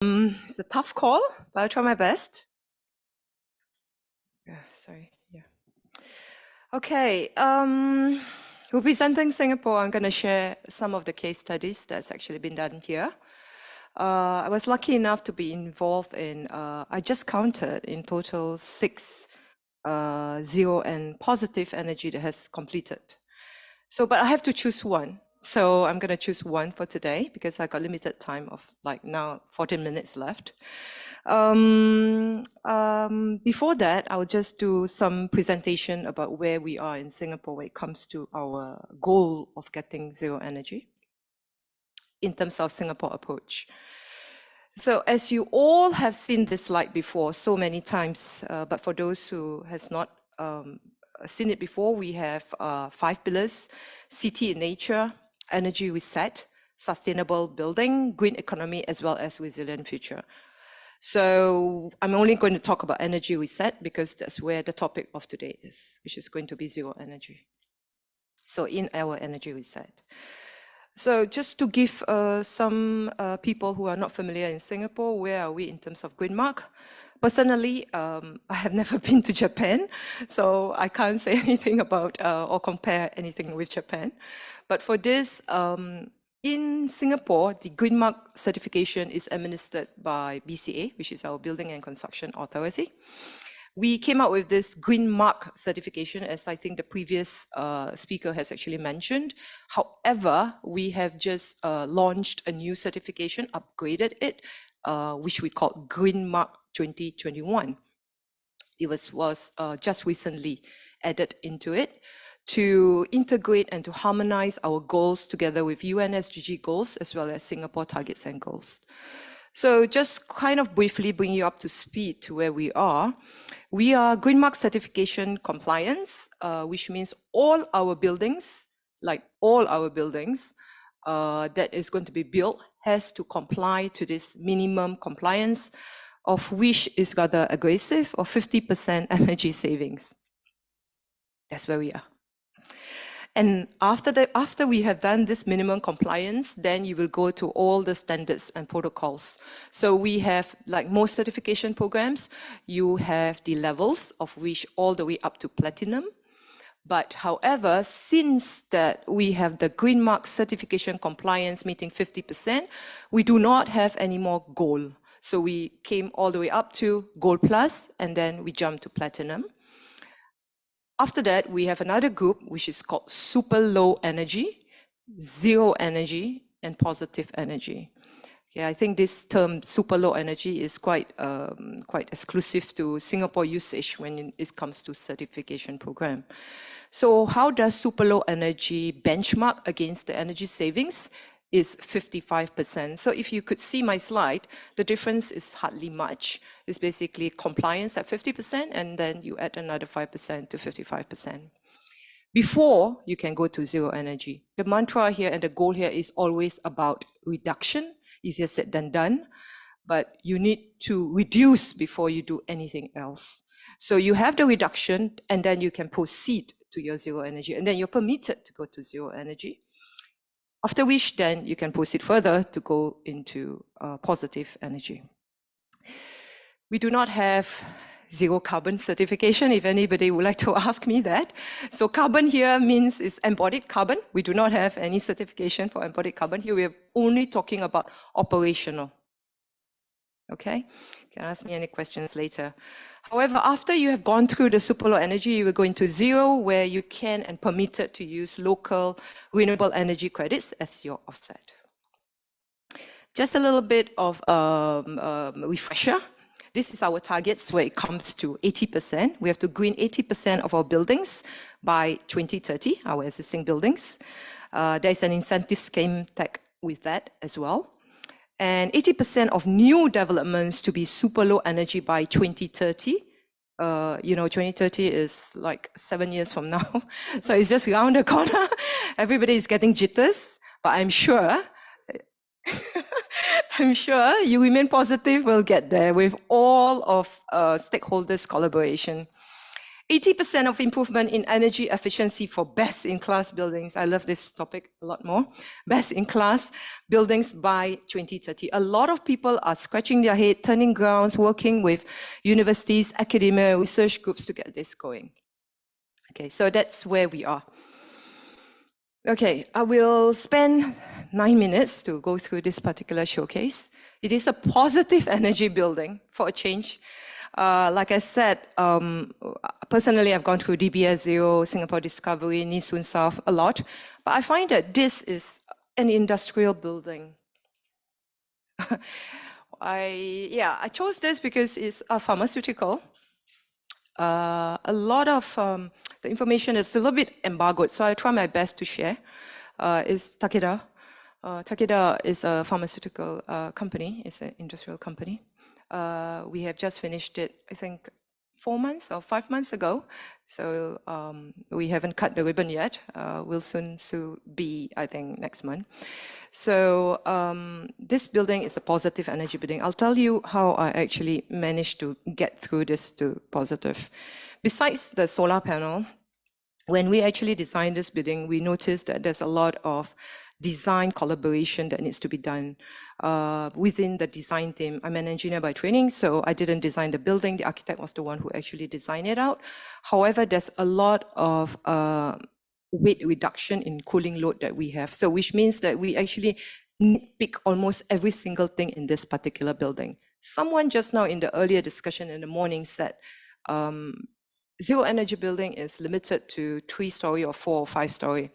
It's a tough call, but I'll try my best. Okay, representing Singapore, I'm going to share some of the case studies that's actually been done here. I was lucky enough to be involved in, I just counted in total 6 zero and positive energy that has completed. So, but I have to choose one. So I'm going to choose one for today because I got limited time of like now 14 minutes left. Before that, I'll just do some presentation about where we are in Singapore when it comes to our goal of getting zero energy in terms of Singapore approach. So as you all have seen this slide before so many times, but for those who has not seen it before, we have 5 pillars: city in nature, energy reset, sustainable building, green economy, as well as resilient future. So I'm only going to talk about energy reset because that's where the topic of today is, which is going to be zero energy. So in our energy reset. So just to give some people who are not familiar in Singapore, where are we in terms of GreenMark? Personally, I have never been to Japan, so I can't say anything about or compare anything with Japan. But for this, in Singapore, the GreenMark certification is administered by BCA, which is our Building and Construction Authority. We came out with this GreenMark certification, as I think the previous speaker has actually mentioned. However, we have just launched a new certification, upgraded it, which we call GreenMark 2021. It was just recently added into it to integrate and to harmonize our goals together with UN SDG goals, as well as Singapore targets and goals. So just kind of briefly bring you up to speed to where we are. We are GreenMark certification compliance, which means all our buildings, like all our buildings that is going to be built has to comply to this minimum compliance, of which is rather aggressive, of 50% energy savings. That's where we are. And after we have done this minimum compliance, then you will go to all the standards and protocols. So we have, like most certification programs, you have the levels of which all the way up to platinum. But however, since that we have the GreenMark certification compliance meeting 50%, we do not have any more gold. So we came all the way up to Gold Plus, and then we jumped to Platinum. After that, we have another group, which is called Super Low Energy, Zero Energy, and Positive Energy. Okay, I think this term Super Low Energy is quite exclusive to Singapore usage when it comes to certification program. So how does Super Low Energy benchmark against the energy savings? Is 55%. So if you could see my slide, the difference is hardly much. It's basically compliance at 50%, and then you add another 5% to 55%. Before you can go to zero energy. The mantra here and the goal here is always about reduction. Easier said than done, but you need to reduce before you do anything else. So you have the reduction, and then you can proceed to your zero energy, and then you're permitted to go to zero energy. After which, then you can proceed further to go into positive energy. We do not have zero carbon certification, if anybody would like to ask me that. So carbon here means is embodied carbon. We do not have any certification for embodied carbon. Here we're only talking about operational. Okay, you can ask me any questions later. However, after you have gone through the super low energy, you will go into zero, where you can and permitted to use local renewable energy credits as your offset. Just a little bit of refresher. This is our targets where it comes to 80%. We have to green 80% of our buildings by 2030, our existing buildings. There's an incentive scheme tag with that as well. And 80% of new developments to be super low energy by 2030. 2030 is like 7 years from now. So it's just around the corner. Everybody is getting jitters, but I'm sure you remain positive, we'll get there with all of stakeholders' collaboration. 80% of improvement in energy efficiency for best-in-class buildings. I love this topic a lot more. Best-in-class buildings by 2030. A lot of people are scratching their head, turning grounds, working with universities, academia, research groups to get this going. Okay, so that's where we are. Okay, I will spend 9 minutes to go through this particular showcase. It is a positive energy building for a change. Like I said, personally, I've gone through DBS Zero, Singapore Discovery, Nee Soon South a lot, but I find that this is an industrial building. I chose this because it's a pharmaceutical. A lot of the information is a little bit embargoed, so I try my best to share. Is Takeda. Takeda is a pharmaceutical company, it's an industrial company. We have just finished it, I think, 4 months or 5 months ago. So we haven't cut the ribbon yet. We'll soon be, I think, next month. So this building is a positive energy building. I'll tell you how I actually managed to get through this to positive. Besides the solar panel, when we actually designed this building, we noticed that there's a lot of design collaboration that needs to be done within the design team. I'm an engineer by training, so I didn't design the building. The architect was the one who actually designed it out. However, there's a lot of weight reduction in cooling load that we have. So which means that we actually pick almost every single thing in this particular building. Someone just now in the earlier discussion in the morning said, zero energy building is limited to 3-story or 4 or 5-story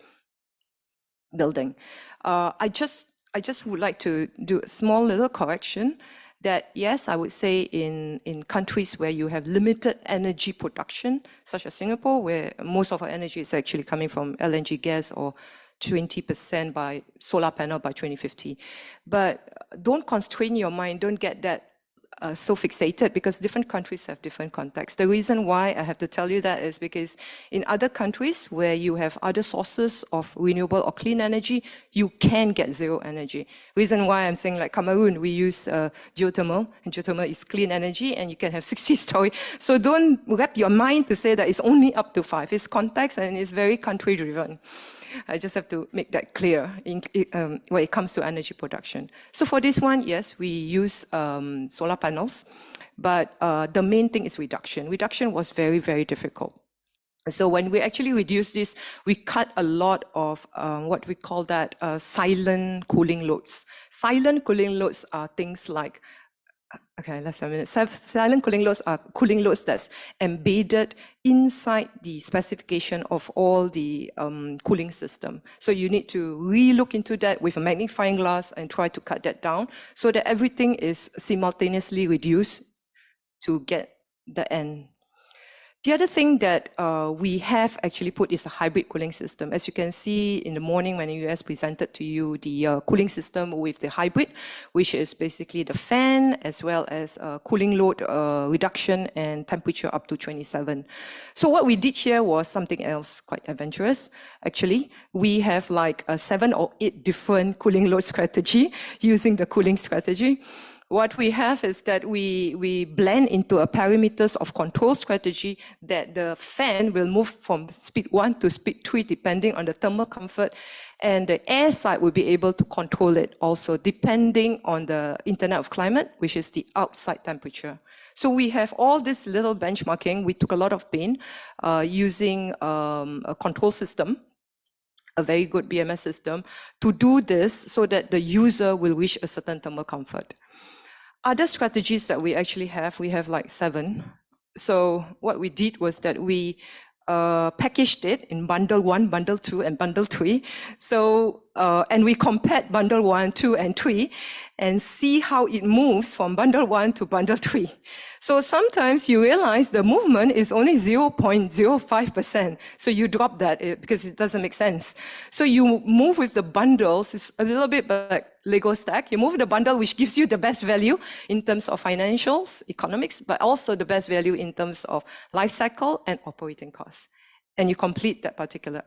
building. I just would like to do a small little correction that yes, I would say in countries where you have limited energy production, such as Singapore, where most of our energy is actually coming from LNG gas or 20% by solar panel by 2050. But don't constrain your mind, don't get that so fixated, because different countries have different contexts. The reason why I have to tell you that is because in other countries where you have other sources of renewable or clean energy, you can get zero energy. Reason why I'm saying like Cameroon, we use geothermal, and geothermal is clean energy and you can have 60-story. So don't wrap your mind to say that it's only up to 5. It's context and it's very country driven. I just have to make that clear when it comes to energy production. So for this one, yes, we use solar panels, but the main thing is reduction. Reduction was very, very difficult. So when we actually reduce this, we cut a lot of what we call that silent cooling loads. Silent cooling loads are things like, okay, less than a minute. Silent cooling loads are cooling loads that's embedded inside the specification of all the cooling system. So you need to re-look into that with a magnifying glass and try to cut that down so that everything is simultaneously reduced to get the end. The other thing that we have actually put is a hybrid cooling system. As you can see in the morning when the US presented to you the cooling system with the hybrid, which is basically the fan as well as cooling load reduction and temperature up to 27. So what we did here was something else quite adventurous. Actually, we have like 7 or 8 different cooling load strategy using the cooling strategy. What we have is that we blend into a parameters of control strategy that the fan will move from speed 1 to speed 3 depending on the thermal comfort, and the air side will be able to control it also depending on the Internet of Climate, which is the outside temperature. So we have all this little benchmarking. We took a lot of pain using a control system, a very good BMS system, to do this so that the user will reach a certain thermal comfort. Other strategies that we actually have, we have like 7. So what we did was that we packaged it in bundle 1, bundle 2, and bundle 3. So, and we compared bundle 1, 2, and 3 and see how it moves from bundle 1 to bundle 3. So sometimes you realize the movement is only 0.05%. So you drop that because it doesn't make sense. So you move with the bundles. It's a little bit like Lego stack. You move the bundle, which gives you the best value in terms of financials, economics, but also the best value in terms of life cycle and operating costs. And you complete that particular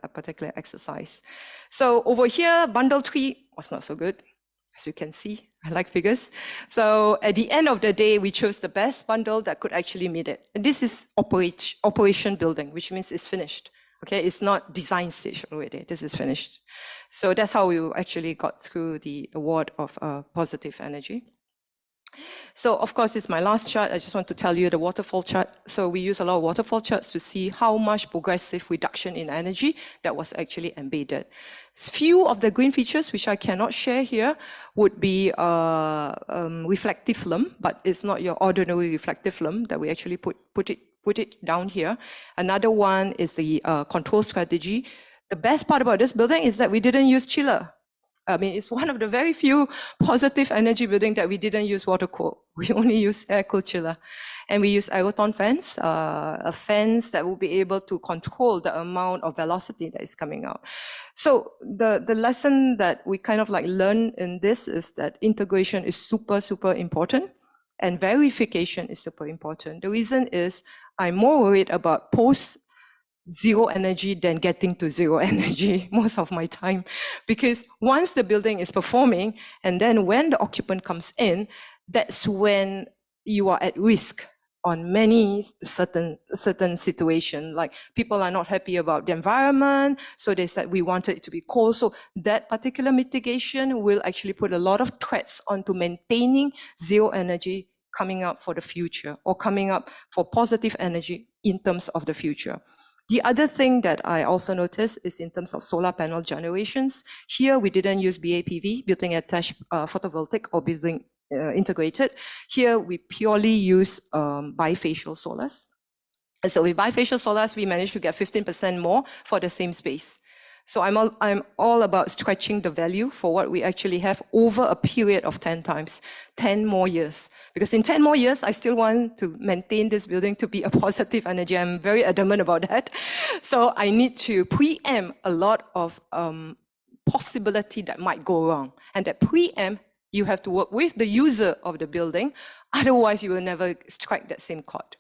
exercise. So over here, bundle 3 was not so good. As you can see, I like figures. So at the end of the day, we chose the best bundle that could actually meet it. And this is operation building, which means it's finished. Okay, it's not design stage already. This is finished. So that's how we actually got through the award of positive energy. So of course, it's my last chart. I just want to tell you the waterfall chart. So we use a lot of waterfall charts to see how much progressive reduction in energy that was actually embedded. Few of the green features, which I cannot share here, would be reflective film, but it's not your ordinary reflective film that we actually put it down here. Another one is the control strategy. The best part about this building is that we didn't use chiller. I mean, it's one of the very few positive energy building that we didn't use water cool. We only use air cool chiller. And we use aeroton fans, a fans that will be able to control the amount of velocity that is coming out. So the lesson that we kind of like learn in this is that integration is super, super important and verification is super important. The reason is I'm more worried about post zero energy than getting to zero energy most of my time. Because once the building is performing, and then when the occupant comes in, that's when you are at risk on many certain situations. Like people are not happy about the environment, so they said we wanted it to be cold. So that particular mitigation will actually put a lot of threats onto maintaining zero energy coming up for the future, or coming up for positive energy in terms of the future. The other thing that I also noticed is in terms of solar panel generations. Here, we didn't use BAPV, building attached photovoltaic or building integrated. Here, we purely use bifacial solars. And so with bifacial solars, we managed to get 15% more for the same space. So I'm all about stretching the value for what we actually have over a period of 10 times, 10 more years. Because in 10 more years, I still want to maintain this building to be a positive energy. I'm very adamant about that. So I need to preempt a lot of possibility that might go wrong. And that preempt, you have to work with the user of the building. Otherwise, you will never strike that same chord.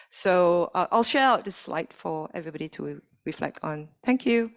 So I'll share out this slide for everybody to reflect on. Thank you.